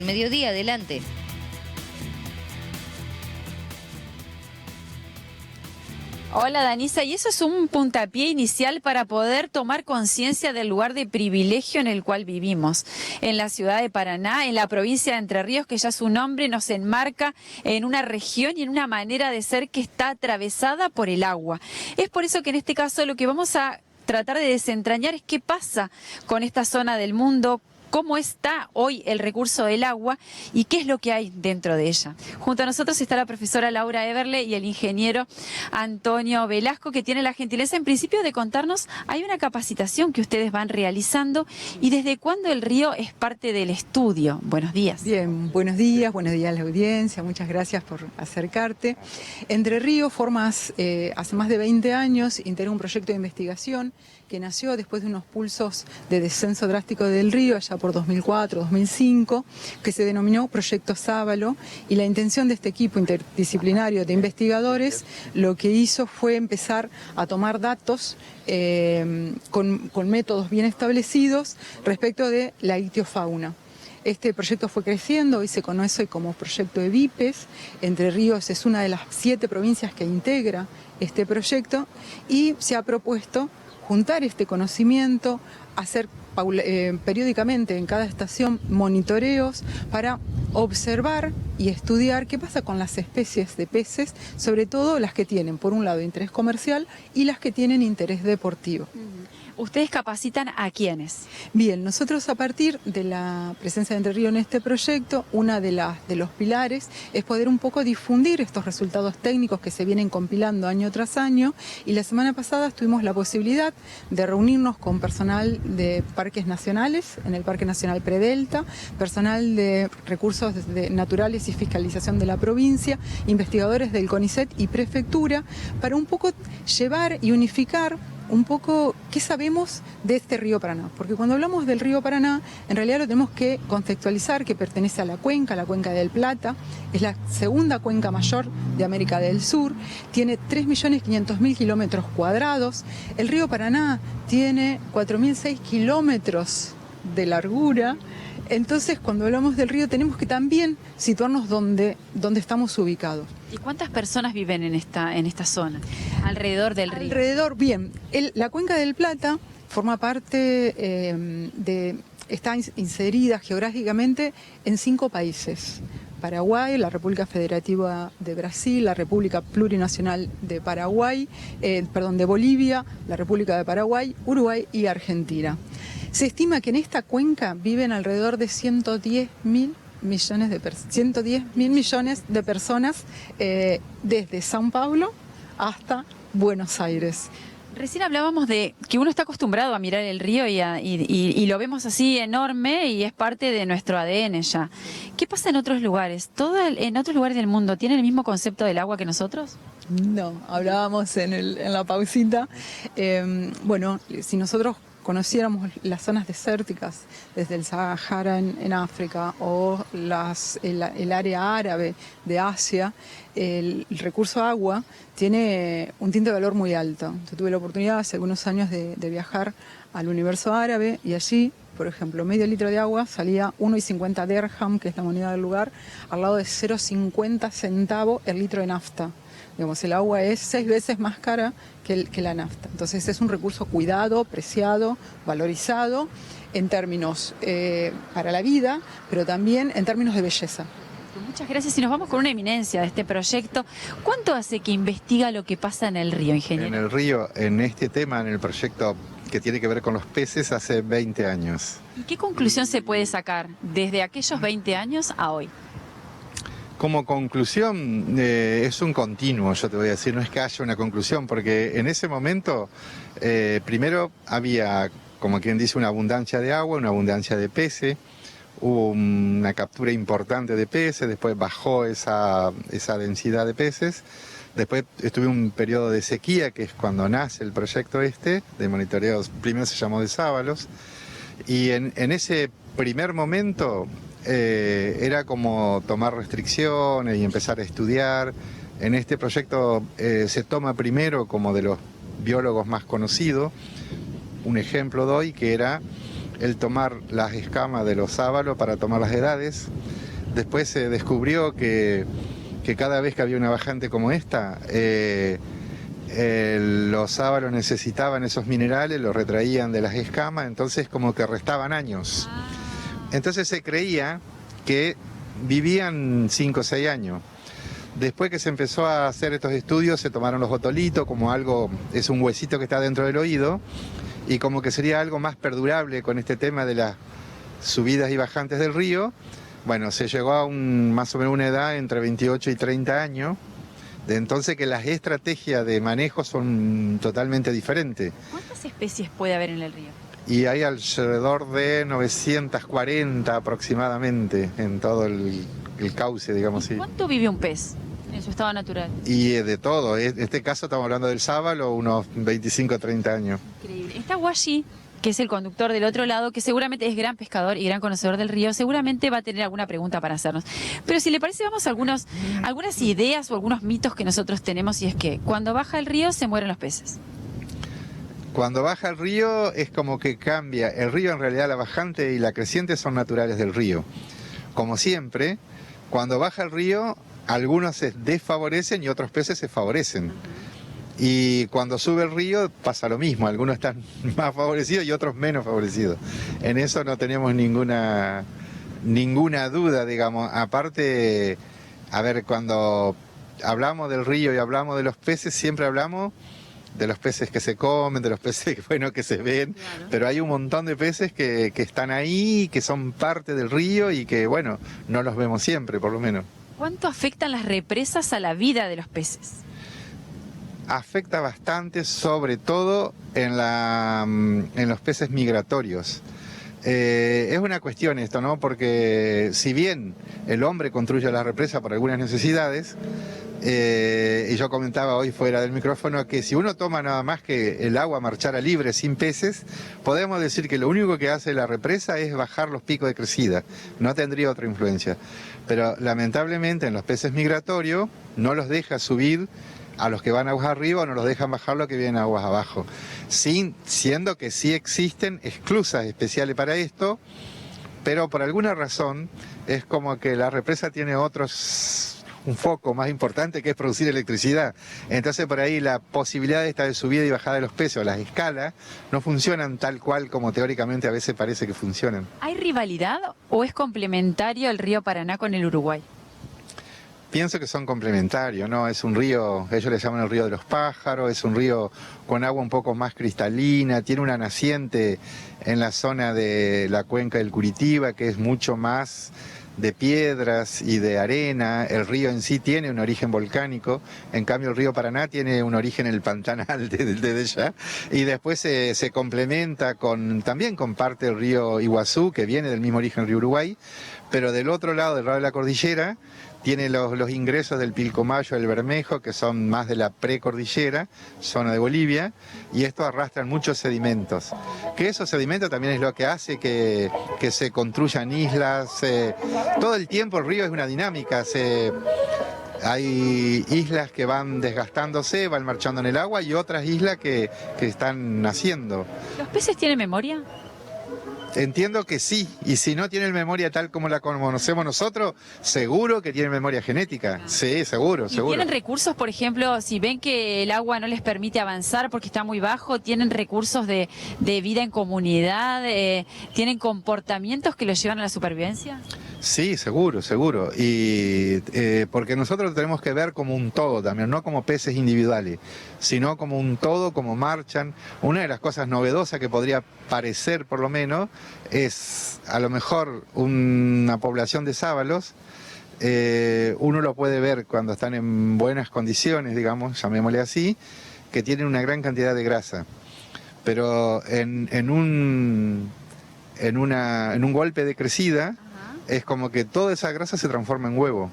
Mediodía, adelante. Hola Danisa, y eso es un puntapié inicial para poder tomar conciencia del lugar de privilegio en el cual vivimos. En la ciudad de Paraná, en la provincia de Entre Ríos, que ya su nombre nos enmarca en una región y en una manera de ser que está atravesada por el agua. Es por eso que en este caso lo que vamos a tratar de desentrañar es qué pasa con esta zona del mundo, cómo está hoy el recurso del agua y qué es lo que hay dentro de ella. Junto a nosotros está la profesora Laura Eberle y el ingeniero Antonio Velasco, que tiene la gentileza en principio de contarnos, hay una capacitación que ustedes van realizando y desde cuándo el río es parte del estudio. Buenos días. Bien, buenos días a la audiencia, muchas gracias por acercarte. Entre Ríos hace más de 20 años, integra un proyecto de investigación que nació después de unos pulsos de descenso drástico del río, allá por 2004-2005, que se denominó Proyecto Sábalo, y la intención de este equipo interdisciplinario de investigadores lo que hizo fue empezar a tomar datos con métodos bien establecidos respecto de la ictiofauna. Este proyecto fue creciendo, hoy se conoce como proyecto EBIPES. Entre Ríos es una de las 7 provincias que integra este proyecto y se ha propuesto juntar este conocimiento, hacer periódicamente en cada estación monitoreos para observar y estudiar qué pasa con las especies de peces, sobre todo las que tienen, por un lado, interés comercial y las que tienen interés deportivo. ¿Ustedes capacitan a quiénes? Bien, nosotros a partir de la presencia de Entre Ríos en este proyecto, una de los pilares es poder un poco difundir estos resultados técnicos que se vienen compilando año tras año, y la semana pasada tuvimos la posibilidad de reunirnos con personal de parques nacionales, en el Parque Nacional Predelta, personal de recursos naturales y fiscalización de la provincia, investigadores del CONICET y prefectura, para un poco llevar y unificar un poco qué sabemos de este río Paraná, porque cuando hablamos del río Paraná, en realidad lo tenemos que contextualizar, que pertenece a la cuenca del Plata, es la segunda cuenca mayor de América del Sur, tiene 3.500.000 kilómetros cuadrados, el río Paraná tiene 4.006 kilómetros de largura. Entonces, cuando hablamos del río, tenemos que también situarnos donde estamos ubicados. ¿Y cuántas personas viven en esta zona, alrededor del río? Bien, la Cuenca del Plata forma parte está inserida geográficamente en 5 países. Paraguay, la República Federativa de Brasil, la República Plurinacional de de Bolivia, la República de Paraguay, Uruguay y Argentina. Se estima que en esta cuenca viven alrededor de 110.000 millones de personas desde São Paulo hasta Buenos Aires. Recién hablábamos de que uno está acostumbrado a mirar el río y lo vemos así enorme y es parte de nuestro ADN ya. ¿Qué pasa en otros lugares? ¿En otros lugares del mundo tienen el mismo concepto del agua que nosotros? No, hablábamos en la pausita. Bueno, si nosotros conociéramos las zonas desérticas desde el Sahara en África o el área árabe de Asia, el recurso agua tiene un tinte de valor muy alto. Yo tuve la oportunidad hace algunos años de viajar al universo árabe y allí, por ejemplo, medio litro de agua salía 1,50 dirham, que es la moneda del lugar, al lado de 0,50 centavo el litro de nafta. Digamos, el agua es 6 veces más cara que la nafta. Entonces es un recurso cuidado, preciado, valorizado en términos para la vida, pero también en términos de belleza. Muchas gracias. Y nos vamos con una eminencia de este proyecto. ¿Cuánto hace que investiga lo que pasa en el río, ingeniero? En el río, en este tema, en el proyecto que tiene que ver con los peces, hace 20 años. ¿Y qué conclusión se puede sacar desde aquellos 20 años a hoy? Como conclusión, es un continuo, yo te voy a decir, no es que haya una conclusión, porque en ese momento, primero había, como quien dice, una abundancia de agua, una abundancia de peces, hubo una captura importante de peces, después bajó esa densidad de peces, después estuve un periodo de sequía, que es cuando nace el proyecto de monitoreos, primero se llamó de Sábalos, y en ese primer momento era como tomar restricciones y empezar a estudiar. En este proyecto se toma primero como de los biólogos más conocidos, un ejemplo doy, que era el tomar las escamas de los sábalos para tomar las edades. Después se descubrió que cada vez que había una bajante como esta, los sábalos necesitaban esos minerales, los retraían de las escamas, entonces como que restaban años. Entonces se creía que vivían 5 o 6 años. Después que se empezó a hacer estos estudios, se tomaron los otolitos como algo, es un huesito que está dentro del oído, y como que sería algo más perdurable con este tema de las subidas y bajantes del río. Bueno, se llegó a más o menos una edad entre 28 y 30 años, de entonces que las estrategias de manejo son totalmente diferentes. ¿Cuántas especies puede haber en el río? Y hay alrededor de 940 aproximadamente en todo el cauce, digamos así. ¿Cuánto vive un pez en su estado natural? Y de todo, en este caso estamos hablando del sábalo, unos 25 o 30 años. Increíble. Está Washi, que es el conductor del otro lado, que seguramente es gran pescador y gran conocedor del río, seguramente va a tener alguna pregunta para hacernos. Pero si le parece, vamos a algunas ideas o algunos mitos que nosotros tenemos, y es que cuando baja el río se mueren los peces. Cuando baja el río es como que cambia. El río, en realidad, la bajante y la creciente son naturales del río. Como siempre, cuando baja el río, algunos se desfavorecen y otros peces se favorecen. Y cuando sube el río pasa lo mismo, algunos están más favorecidos y otros menos favorecidos. En eso no tenemos ninguna duda, digamos. Aparte, a ver, cuando hablamos del río y hablamos de los peces, siempre hablamos de los peces que se comen, de los peces que se ven, claro. Pero hay un montón de peces que están ahí, que son parte del río y que, bueno, no los vemos siempre, por lo menos. ¿Cuánto afectan las represas a la vida de los peces? Afecta bastante, sobre todo en los peces migratorios. Es una cuestión esto, ¿no? Porque si bien el hombre construye la represa por algunas necesidades, y yo comentaba hoy fuera del micrófono que si uno toma nada más que el agua marchara libre sin peces, podemos decir que lo único que hace la represa es bajar los picos de crecida, no tendría otra influencia. Pero lamentablemente en los peces migratorios no los deja subir a los que van aguas arriba o no los dejan bajar los que vienen aguas abajo, siendo que sí existen esclusas especiales para esto, pero por alguna razón es como que la represa tiene un foco más importante, que es producir electricidad. Entonces por ahí la posibilidad esta de subida y bajada de los peces o las escalas no funcionan tal cual como teóricamente a veces parece que funcionan. ¿Hay rivalidad o es complementario el río Paraná con el Uruguay? Pienso que son complementarios, ¿no? Es un río, ellos le llaman el río de los pájaros, es un río con agua un poco más cristalina, tiene una naciente en la zona de la cuenca del Curitiba que es mucho más de piedras y de arena. El río en sí tiene un origen volcánico, en cambio el río Paraná tiene un origen en el pantanal de allá, y después se complementa también con parte del río Iguazú, que viene del mismo origen del río Uruguay, pero del otro lado, del lado de la cordillera, tiene los ingresos del Pilcomayo, del Bermejo, que son más de la precordillera, zona de Bolivia, y esto arrastran muchos sedimentos. Que esos sedimentos también es lo que hace que se construyan islas. Todo el tiempo el río es una dinámica. Hay islas que van desgastándose, van marchando en el agua, y otras islas que están naciendo. ¿Los peces tienen memoria? Entiendo que sí, y si no tienen memoria tal como la conocemos nosotros, seguro que tienen memoria genética. Sí, seguro, seguro. ¿Tienen recursos, por ejemplo, si ven que el agua no les permite avanzar porque está muy bajo, tienen recursos de vida en comunidad, tienen comportamientos que los llevan a la supervivencia? Sí, seguro, seguro. Y porque nosotros lo tenemos que ver como un todo también, no como peces individuales, sino como un todo, como marchan. Una de las cosas novedosas que podría parecer, por lo menos, es a lo mejor una población de sábalos. Uno lo puede ver cuando están en buenas condiciones, digamos, llamémosle así, que tienen una gran cantidad de grasa. Pero en un golpe de crecida, es como que toda esa grasa se transforma en huevo,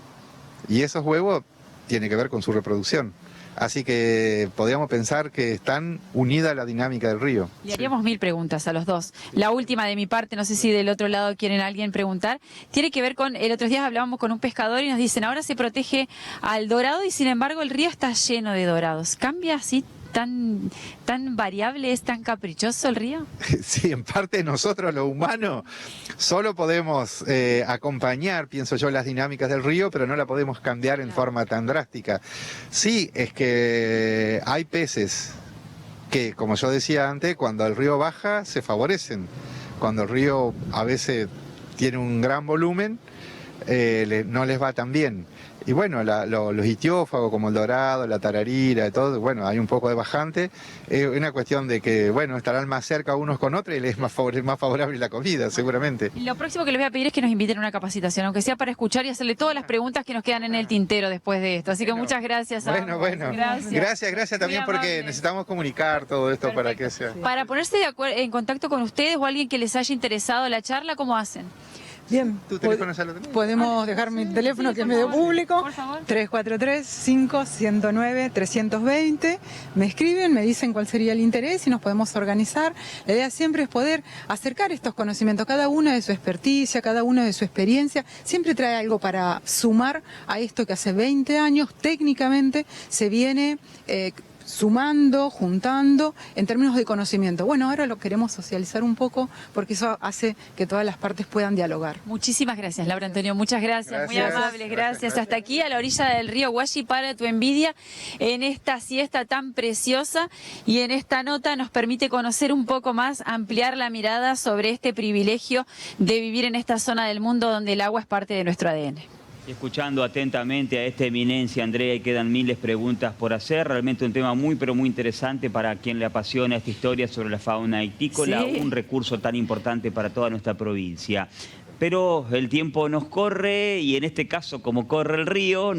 y esos huevos tienen que ver con su reproducción. Así que podríamos pensar que están unidas a la dinámica del río. Le haríamos 1000 preguntas a los dos. La última de mi parte, no sé si del otro lado quieren alguien preguntar, tiene que ver con, el otro día hablábamos con un pescador y nos dicen, ahora se protege al dorado y sin embargo el río está lleno de dorados. ¿Cambia así tan variable, es tan caprichoso el río? Sí, en parte nosotros los humanos solo podemos acompañar, pienso yo, las dinámicas del río, pero no la podemos cambiar en forma tan drástica. Sí, es que hay peces que, como yo decía antes, cuando el río baja se favorecen. Cuando el río a veces tiene un gran volumen, no les va tan bien. Y bueno, los ictiófagos como el dorado, la tararira, todo, bueno, hay un poco de bajante. Es una cuestión de que, bueno, estarán más cerca unos con otros y les es más favorable la comida, seguramente. Y lo próximo que les voy a pedir es que nos inviten a una capacitación, aunque sea para escuchar y hacerle todas las preguntas que nos quedan en el tintero después de esto. Así que muchas gracias. Bueno. Gracias también porque necesitamos comunicar todo esto. Perfecto. Para que sea. Para ponerse en contacto con ustedes o alguien que les haya interesado la charla, ¿cómo hacen? Bien, ¿Tu teléfono ya lo tenés? Podemos dejar mi teléfono, que es medio público, 343-509-320. Me escriben, me dicen cuál sería el interés y nos podemos organizar. La idea siempre es poder acercar estos conocimientos, cada uno de su experticia, cada uno de su experiencia. Siempre trae algo para sumar a esto que hace 20 años técnicamente se viene sumando, juntando en términos de conocimiento. Bueno, ahora lo queremos socializar un poco porque eso hace que todas las partes puedan dialogar. Muchísimas gracias, Laura Antonio, muchas gracias. Muy amables, gracias. Hasta aquí a la orilla del río Guashi para tu envidia en esta siesta tan preciosa, y en esta nota nos permite conocer un poco más, ampliar la mirada sobre este privilegio de vivir en esta zona del mundo donde el agua es parte de nuestro ADN. Escuchando atentamente a esta eminencia, Andrea, y quedan miles de preguntas por hacer. Realmente un tema muy, pero muy interesante para quien le apasiona esta historia sobre la fauna ictícola, sí. Un recurso tan importante para toda nuestra provincia. Pero el tiempo nos corre y en este caso, como corre el río...